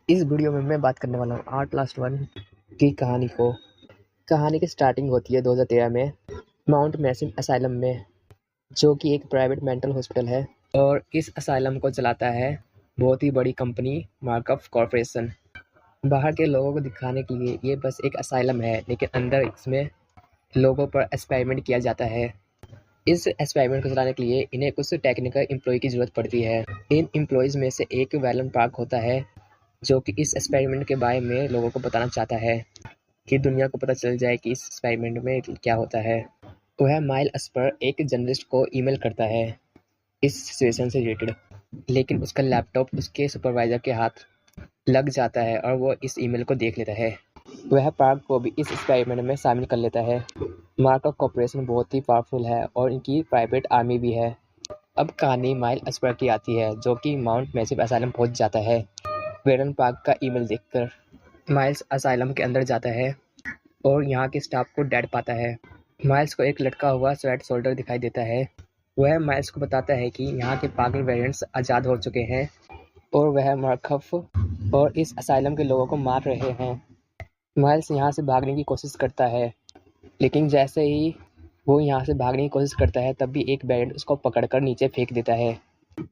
इस वीडियो में मैं बात करने वाला हूँ आर्ट लास्ट वन की कहानी की स्टार्टिंग होती है 2013 में माउंट मैसिम असाइलम में, जो कि एक प्राइवेट मेंटल हॉस्पिटल है। और इस असाइलम को चलाता है बहुत ही बड़ी कंपनी मार्कअप कॉरपोरेशन। बाहर के लोगों को दिखाने के लिए ये बस एक असाइलम है, लेकिन अंदर इसमें लोगों पर एक्सपेरिमेंट किया जाता है। इस एक्सपेरिमेंट को चलाने के लिए इन्हें कुछ टेक्निकल एम्प्लॉय की ज़रूरत पड़ती है। इन एम्प्लॉयज़ में से एक वैलन पार्क होता है, जो कि इस एक्सपेरिमेंट के बारे में लोगों को बताना चाहता है कि दुनिया को पता चल जाए कि इस एक्सपेरिमेंट में क्या होता है। वह माइल अस्पर एक जर्नलिस्ट को ईमेल करता है इस सिचुएशन से रिलेटेड, लेकिन उसका लैपटॉप उसके सुपरवाइजर के हाथ लग जाता है और वो इस ईमेल को देख लेता है। वह पार्क को भी इस एक्सपेरिमेंट में शामिल कर लेता है। मार्कअप कॉरपोरेशन बहुत ही पावरफुल है और इनकी प्राइवेट आर्मी भी है। अब कहानी माइल अस्पर की आती है, जो कि माउंट मैसिव असाइलम पहुंच जाता है। वेरन पार्क का ईमेल देखकर माइल्स असाइलम के अंदर जाता है और यहाँ के स्टाफ को डेड पाता है। माइल्स को एक लटका हुआ स्वेट शोल्डर दिखाई देता है। वह माइल्स को बताता है कि यहाँ के पागल वेरिएंट्स आज़ाद हो चुके हैं और वह मार्कफ और इस असाइलम के लोगों को मार रहे हैं। माइल्स यहाँ से भागने की कोशिश करता है, लेकिन जैसे ही वो यहाँ से भागने की कोशिश करता है, तब भी एक वेरिएंट उसको पकड़कर नीचे फेंक देता है।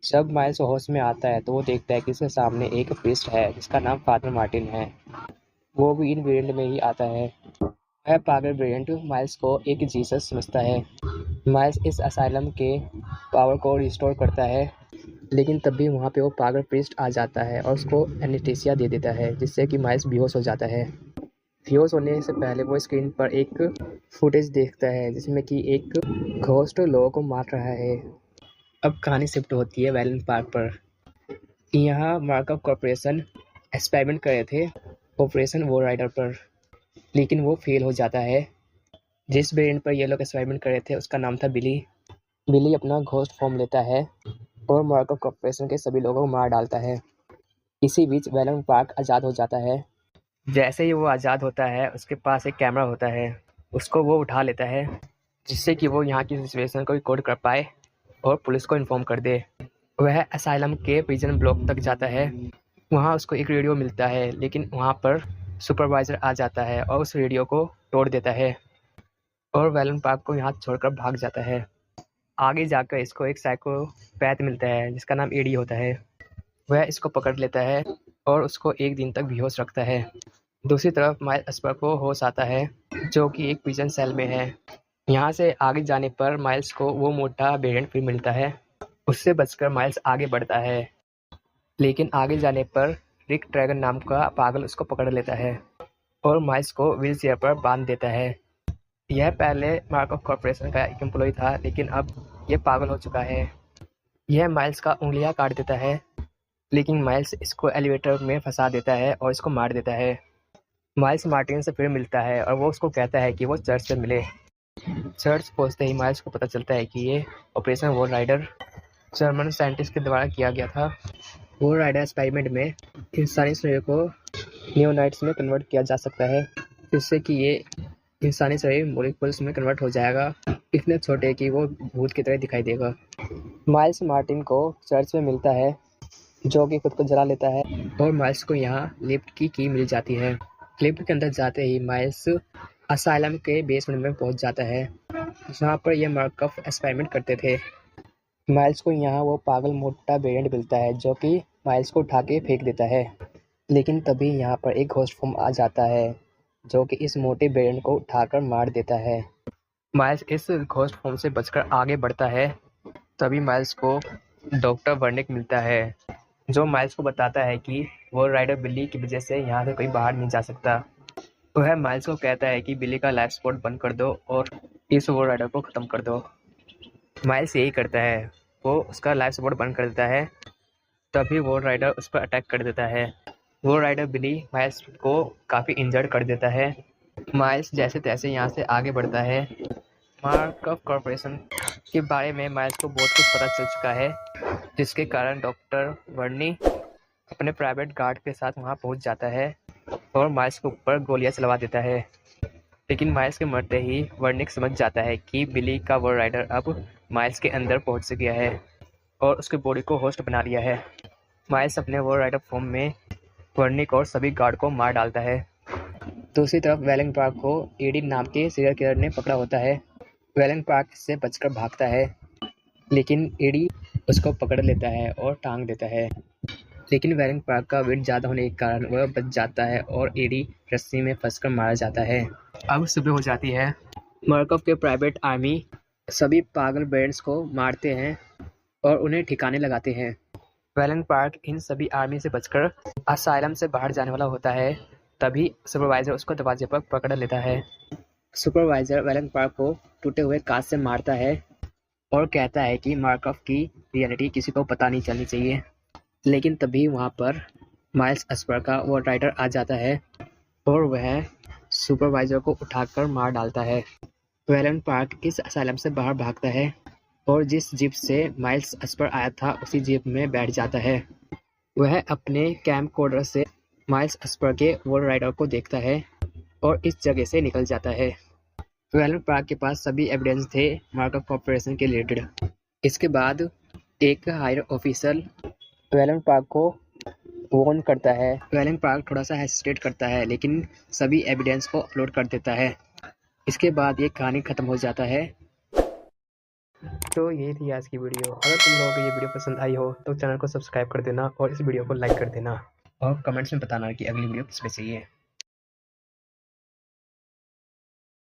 जब माइल्स होश में आता है तो वो देखता है कि उसके सामने एक प्रीस्ट है जिसका नाम फादर मार्टिन है। वो भी इन वेरिएंट में ही आता है। वह पागल वेरिएंट माइल्स को एक जीसस समझता है। माइल्स इस असाइलम के पावर को रिस्टोर करता है, लेकिन तब भी वहाँ पे वो पागल प्रीस्ट आ जाता है और उसको एनेस्थीसिया दे देता है, जिससे कि माइल्स बेहोश हो जाता है। बेहोश होने से पहले वो स्क्रीन पर एक फुटेज देखता है जिसमें कि एक घोस्ट लोगों को मार रहा है। अब कहानी शिफ्ट होती है वैलेंट पार्क पर। यहाँ मार्कअप कॉरपोरेशन एक्सपेरिमेंट कर रहे थे ऑपरेशन वॉर राइडर पर, लेकिन वो फेल हो जाता है। जिस वेरिएंट पर ये लोग एक्सपेरिमेंट कर रहे थे उसका नाम था बिली। बिली अपना घोस्ट फॉर्म लेता है और मार्कअप कॉरपोरेशन के सभी लोगों को मार डालता है। इसी बीच वैलेंट पार्क आज़ाद हो जाता है। जैसे ही वो आज़ाद होता है, उसके पास एक कैमरा होता है। उसको वो उठा लेता है, जिससे कि वो यहाँ की सिचुएशन को रिकॉर्ड कर पाए और पुलिस को इन्फॉर्म कर दे। वह असाइलम के प्रिजन ब्लॉक तक जाता है। वहाँ उसको एक रेडियो मिलता है, लेकिन वहाँ पर सुपरवाइज़र आ जाता है और उस रेडियो को तोड़ देता है और वैलन पार्क को यहाँ छोड़कर भाग जाता है। आगे जाकर इसको एक साइकोपैथ मिलता है जिसका नाम एडी होता है। वह इसको पकड़ लेता है और उसको एक दिन तक बेहोश रखता है। दूसरी तरफ माइल अस्पर को होश आता है, जो कि एक प्रिजन सेल में है। यहाँ से आगे जाने पर माइल्स को वो मोटा वेरिएंट फिर मिलता है। उससे बचकर माइल्स आगे बढ़ता है, लेकिन आगे जाने पर रिक ड्रैगन नाम का पागल उसको पकड़ लेता है और माइल्स को व्हील चेयर पर बांध देता है। यह पहले मार्कअप कॉरपोरेशन का एक एम्प्लॉय था, लेकिन अब यह पागल हो चुका है। यह माइल्स का उंगलियां काट देता है, लेकिन माइल्स इसको एलिवेटर में फंसा देता है और इसको मार देता है। माइल्स मार्टिन से फिर मिलता है और वो उसको कहता है कि वो चर्च से मिले। चर्च पहुंचते ही माइल्स को पता चलता है कि ये operation war rider German scientist के द्वारा किया गया था। वॉर राइडर एक्सपेरिमेंट में इंसानी शरीर को नियोनाइट्स में कन्वर्ट किया जा सकता है, जिससे कि ये इंसानी शरीर मॉलिक्यूल्स में कन्वर्ट हो जाएगा, इतने छोटे कि वो भूत की तरह दिखाई देगा। माइल्स मार्टिन को चर्च में मिलता है, जो कि खुद को जला लेता है और माइल्स को यहाँ लिफ्ट की मिल जाती है। लिफ्ट के अंदर जाते ही माइल्स असाइलम के बेसमेंट में पहुंच जाता है, जहाँ पर ये मार्कअप एक्सपेरिमेंट करते थे। माइल्स को यहाँ वो पागल मोटा वेरिएंट मिलता है, जो कि माइल्स को उठा के फेंक देता है, लेकिन तभी यहाँ पर एक घोस्ट फॉर्म आ जाता है, जो कि इस मोटे वेरिएंट को उठाकर मार देता है। माइल्स इस घोस्ट फॉर्म से बचकर आगे बढ़ता है। तभी माइल्स को डॉक्टर वर्निक मिलता है, जो माइल्स को बताता है कि वो राइडर बिल्ली की वजह से यहाँ से कोई बाहर नहीं जा सकता। वह माइल्स को कहता है कि बिल्ली का लाइफ सपोर्ट बंद कर दो और इस वो राइडर को ख़त्म कर दो। माइल्स यही करता है, वो उसका लाइफ सपोर्ट बंद कर देता है। तभी वो राइडर उस पर अटैक कर देता है। वो राइडर बिली माइल्स को काफ़ी इंजर्ड कर देता है। माइल्स जैसे तैसे यहाँ से आगे बढ़ता है। मार्कअप कॉरपोरेशन के बारे में माइल्स को बहुत कुछ पता चल चुका है, जिसके कारण डॉक्टर वर्नी अपने प्राइवेट गार्ड के साथ वहाँ पहुँच जाता है और माइल्स के ऊपर गोलियां चलवा देता है। लेकिन माइल्स के मरते ही वर्निक समझ जाता है कि बिली का वो राइडर अब माइल्स के अंदर पहुँच गया है और उसके बॉडी को होस्ट बना लिया है। माइल्स अपने वो राइडर फॉर्म में वर्निक और सभी गार्ड को मार डालता है। दूसरी तरफ वेलिंग पार्क को एडी नाम के सीरियल किलर ने पकड़ा होता है। वेलिंग पार्क से बचकर भागता है, लेकिन एडी उसको पकड़ लेता है और टांग देता है। लेकिन वेलिंग पार्क का वेट ज़्यादा होने के कारण वह बच जाता है और एडी रस्सी में फंसकर मारा जाता है। अब सुबह हो जाती है। मार्कव के प्राइवेट आर्मी सभी पागल ब्रेड्स को मारते हैं और उन्हें ठिकाने लगाते हैं। वेलिंग पार्क इन सभी आर्मी से बचकर असाइलम से बाहर जाने वाला होता है। तभी सुपरवाइजर उसको दरवाजे पर पकड़ लेता है। सुपरवाइजर वेलिंग पार्क को टूटे हुए कांच से मारता है और कहता है कि मार्कव की रियलिटी किसी को पता नहीं चलनी चाहिए। लेकिन तभी वहाँ पर माइल्स एस्पर का वो राइडर आ जाता है और वह सुपरवाइजर को उठाकर मार डालता है। वेलिंग पार्क इस असाइलम से बाहर भागता है और जिस जीप से माइल्स एस्पर आया था उसी जीप में बैठ जाता है। वह अपने कैम्प कोडर से माइल्स एस्पर के वो राइडर को देखता है और इस जगह से निकल जाता है। वेलिंग पार्क के पास सभी एविडेंस थे मार्कव कॉर्पोरेशन के रिलेटेड। इसके बाद एक हायर ऑफिसर वेलिंग पार्क को वार्न करता है। वेलिंग पार्क थोड़ा सा हेसिटेट करता है, लेकिन सभी एविडेंस को अपलोड कर देता है। इसके बाद ये कहानी ख़त्म हो जाता है। तो ये थी आज की वीडियो। अगर तुम लोगों को ये वीडियो पसंद आई हो तो चैनल को सब्सक्राइब कर देना और इस वीडियो को लाइक कर देना और कमेंट्स में बताना कि अगली वीडियो किस पे चाहिए।